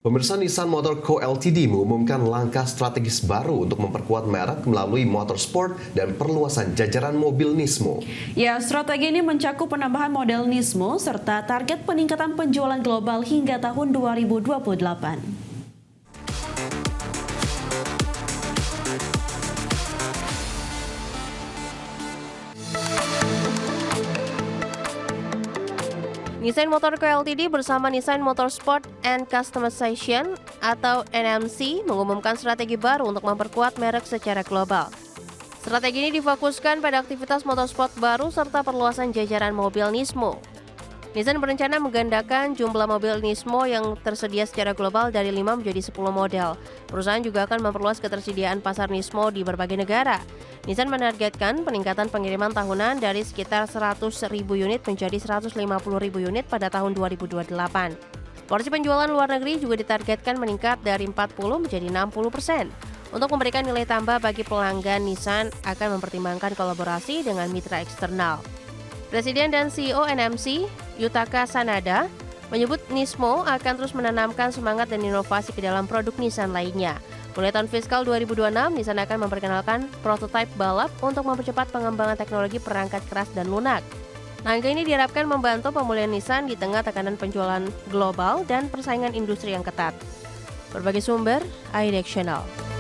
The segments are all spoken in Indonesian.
Pemirsa, Nissan Motor Co. Ltd mengumumkan langkah strategis baru untuk memperkuat merek melalui motorsport dan perluasan jajaran mobil Nismo. Ya, strategi ini mencakup penambahan model Nismo serta target peningkatan penjualan global hingga tahun 2028. Nissan Motor Co. Ltd bersama Nissan Motorsport and Customization atau NMC mengumumkan strategi baru untuk memperkuat merek secara global. Strategi ini difokuskan pada aktivitas motorsport baru serta perluasan jajaran mobil Nismo. Nissan berencana menggandakan jumlah mobil Nismo yang tersedia secara global dari 5 menjadi 10 model. Perusahaan juga akan memperluas ketersediaan pasar Nismo di berbagai negara. Nissan menargetkan peningkatan pengiriman tahunan dari sekitar 100.000 unit menjadi 150.000 unit pada tahun 2028. Porsi penjualan luar negeri juga ditargetkan meningkat dari 40 menjadi 60%. Untuk memberikan nilai tambah bagi pelanggan, Nissan akan mempertimbangkan kolaborasi dengan mitra eksternal. Presiden dan CEO NMC, Yutaka Sanada, menyebut Nismo akan terus menanamkan semangat dan inovasi ke dalam produk Nissan lainnya. Mulai tahun fiskal 2026, Nissan akan memperkenalkan prototipe balap untuk mempercepat pengembangan teknologi perangkat keras dan lunak. Langkah ini diharapkan membantu pemulihan Nissan di tengah tekanan penjualan global dan persaingan industri yang ketat. Berbagai sumber, iDex Channel.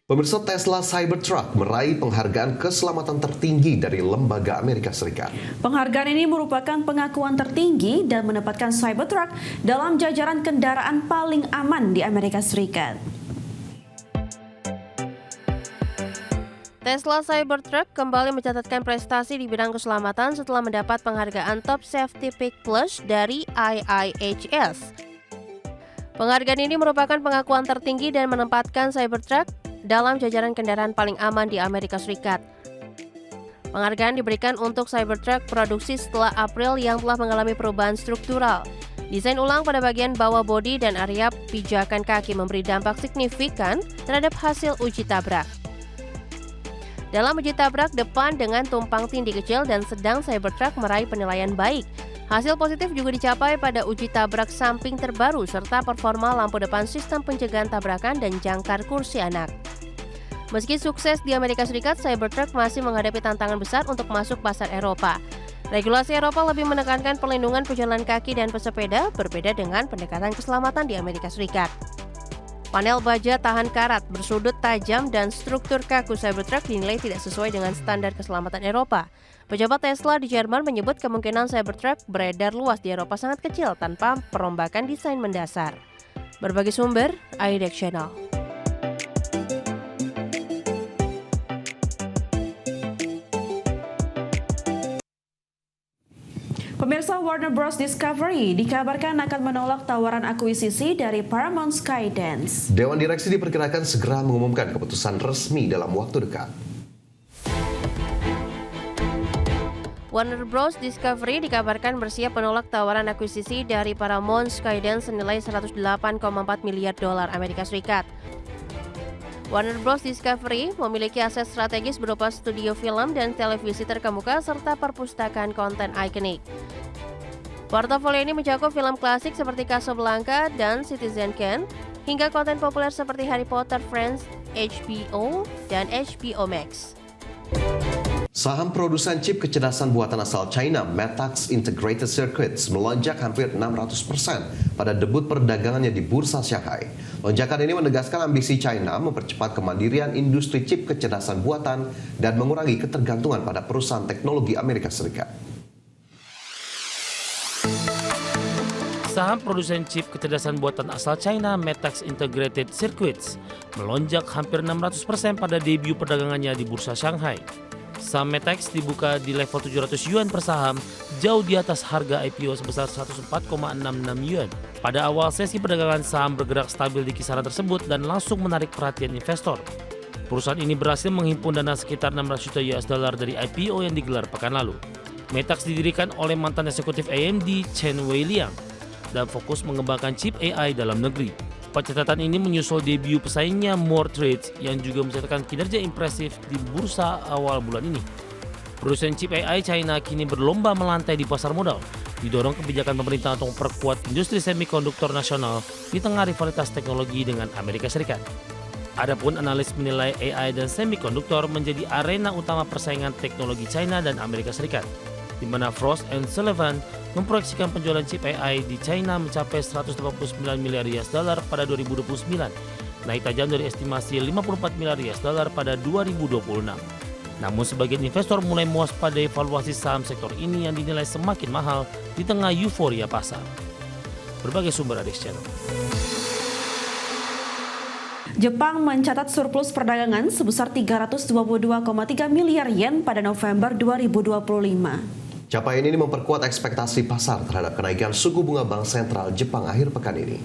Pemirsa, Tesla Cybertruck meraih penghargaan keselamatan tertinggi dari lembaga Amerika Serikat. Penghargaan ini merupakan pengakuan tertinggi dan menempatkan Cybertruck dalam jajaran kendaraan paling aman di Amerika Serikat. Tesla Cybertruck kembali mencatatkan prestasi di bidang keselamatan setelah mendapat penghargaan Top Safety Pick Plus dari IIHS. Penghargaan ini merupakan pengakuan tertinggi dan menempatkan Cybertruck dalam jajaran kendaraan paling aman di Amerika Serikat. Penghargaan diberikan untuk Cybertruck produksi setelah April yang telah mengalami perubahan struktural. Desain ulang pada bagian bawah bodi dan area pijakan kaki memberi dampak signifikan terhadap hasil uji tabrak. Dalam uji tabrak depan dengan tumpang tindih kecil dan sedang, Cybertruck meraih penilaian baik. Hasil positif juga dicapai pada uji tabrak samping terbaru serta performa lampu depan sistem pencegahan tabrakan dan jangkar kursi anak. Meski sukses di Amerika Serikat, Cybertruck masih menghadapi tantangan besar untuk masuk pasar Eropa. Regulasi Eropa lebih menekankan perlindungan pejalan kaki dan pesepeda, berbeda dengan pendekatan keselamatan di Amerika Serikat. Panel baja tahan karat, bersudut tajam, dan struktur kaku Cybertruck dinilai tidak sesuai dengan standar keselamatan Eropa. Pejabat Tesla di Jerman menyebut kemungkinan Cybertruck beredar luas di Eropa sangat kecil tanpa perombakan desain mendasar. Berbagai sumber, iDex Channel. Pemirsa, Warner Bros. Discovery dikabarkan akan menolak tawaran akuisisi dari Paramount Skydance. Dewan Direksi diperkirakan segera mengumumkan keputusan resmi dalam waktu dekat. Warner Bros. Discovery dikabarkan bersiap menolak tawaran akuisisi dari Paramount Skydance senilai 108,4 miliar dolar Amerika Serikat. Warner Bros. Discovery memiliki aset strategis berupa studio film dan televisi terkemuka serta perpustakaan konten ikonik. Portofolio ini mencakup film klasik seperti Casablanca dan Citizen Kane, hingga konten populer seperti Harry Potter, Friends, HBO, dan HBO Max. Saham produsen chip kecerdasan buatan asal China, Metax Integrated Circuits, melonjak hampir 600% pada debut perdagangannya di Bursa Shanghai. Lonjakan ini menegaskan ambisi China mempercepat kemandirian industri chip kecerdasan buatan dan mengurangi ketergantungan pada perusahaan teknologi Amerika Serikat. Saham produsen chip kecerdasan buatan asal China, Metax Integrated Circuits, melonjak hampir 600% pada debut perdagangannya di Bursa Shanghai. Saham Metax dibuka di level 700 yuan per saham, jauh di atas harga IPO sebesar 104,66 yuan. Pada awal sesi perdagangan, saham bergerak stabil di kisaran tersebut dan langsung menarik perhatian investor. Perusahaan ini berhasil menghimpun dana sekitar 600 juta US dollar dari IPO yang digelar pekan lalu. Metax didirikan oleh mantan eksekutif AMD, Chen Weiliang, dan fokus mengembangkan chip AI dalam negeri. Pencatatan ini menyusul debut pesaingnya More Trades yang juga mencatatkan kinerja impresif di bursa awal bulan ini. Produsen chip AI China kini berlomba melantai di pasar modal didorong kebijakan pemerintah untuk memperkuat industri semikonduktor nasional di tengah rivalitas teknologi dengan Amerika Serikat. Adapun analis menilai AI dan semikonduktor menjadi arena utama persaingan teknologi China dan Amerika Serikat, di mana Frost & Sullivan memproyeksikan penjualan chip AI di China mencapai 189 miliar US dollar pada 2029, naik tajam dari estimasi 54 miliar US dollar pada 2026. Namun sebagian investor mulai mewaspadai valuasi saham sektor ini yang dinilai semakin mahal di tengah euforia pasar. Berbagai sumber ada di channel. Jepang mencatat surplus perdagangan sebesar 322,3 miliar yen pada November 2025. Capaian ini memperkuat ekspektasi pasar terhadap kenaikan suku bunga Bank Sentral Jepang akhir pekan ini.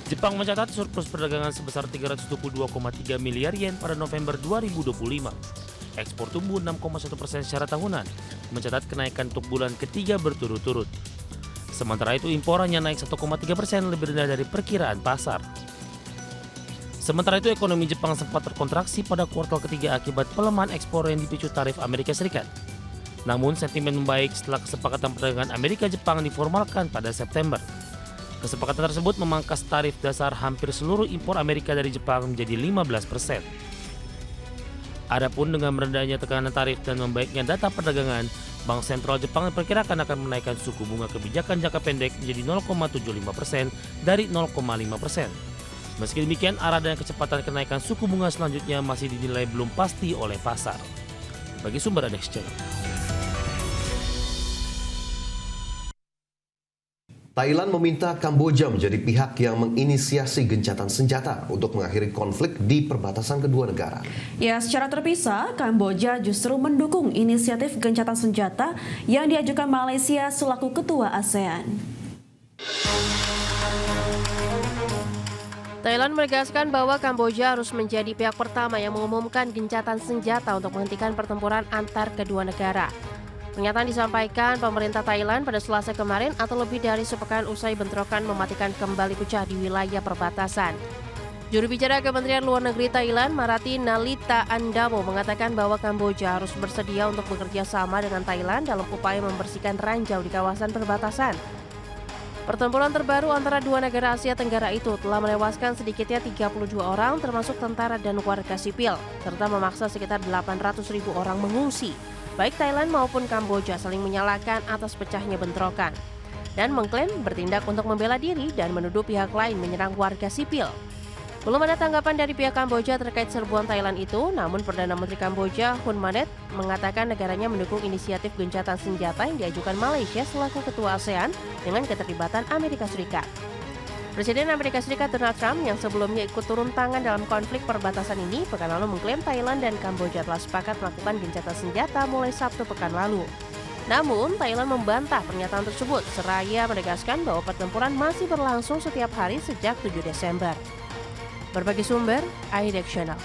Jepang mencatat surplus perdagangan sebesar 322,3 miliar yen pada November 2025. Ekspor tumbuh 6,1% secara tahunan, mencatat kenaikan untuk bulan ketiga berturut-turut. Sementara itu impor hanya naik 1,3%, lebih rendah dari perkiraan pasar. Sementara itu ekonomi Jepang sempat terkontraksi pada kuartal ketiga akibat pelemahan ekspor yang dipicu tarif Amerika Serikat. Namun sentimen membaik setelah kesepakatan perdagangan Amerika-Jepang diformalkan pada September. Kesepakatan tersebut memangkas tarif dasar hampir seluruh impor Amerika dari Jepang menjadi 15%. Adapun dengan merendahnya tekanan tarif dan membaiknya data perdagangan, Bank Sentral Jepang diperkirakan akan menaikkan suku bunga kebijakan jangka pendek menjadi 0,75% dari 0,5%. Meski demikian, arah dan kecepatan kenaikan suku bunga selanjutnya masih dinilai belum pasti oleh pasar. Bagi sumber ada Channel. Thailand meminta Kamboja menjadi pihak yang menginisiasi gencatan senjata untuk mengakhiri konflik di perbatasan kedua negara. Ya, secara terpisah, Kamboja justru mendukung inisiatif gencatan senjata yang diajukan Malaysia selaku ketua ASEAN. Thailand menegaskan bahwa Kamboja harus menjadi pihak pertama yang mengumumkan gencatan senjata untuk menghentikan pertempuran antar kedua negara. Pernyataan disampaikan pemerintah Thailand pada Selasa kemarin atau lebih dari sepekan usai bentrokan mematikan kembali pecah di wilayah perbatasan. Juru bicara Kementerian Luar Negeri Thailand, Marati Nalita Andamo, mengatakan bahwa Kamboja harus bersedia untuk bekerja sama dengan Thailand dalam upaya membersihkan ranjau di kawasan perbatasan. Pertempuran terbaru antara dua negara Asia Tenggara itu telah menewaskan sedikitnya 32 orang termasuk tentara dan warga sipil, serta memaksa sekitar 800.000 orang mengungsi. Baik Thailand maupun Kamboja saling menyalahkan atas pecahnya bentrokan dan mengklaim bertindak untuk membela diri dan menuduh pihak lain menyerang warga sipil. Belum ada tanggapan dari pihak Kamboja terkait serbuan Thailand itu, namun Perdana Menteri Kamboja Hun Manet mengatakan negaranya mendukung inisiatif gencatan senjata yang diajukan Malaysia selaku ketua ASEAN dengan keterlibatan Amerika Serikat. Presiden Amerika Serikat Donald Trump yang sebelumnya ikut turun tangan dalam konflik perbatasan ini pekan lalu mengklaim Thailand dan Kamboja telah sepakat melakukan gencatan senjata mulai Sabtu pekan lalu. Namun, Thailand membantah pernyataan tersebut seraya menegaskan bahwa pertempuran masih berlangsung setiap hari sejak 7 Desember. Berbagai sumber, iDeck Channel.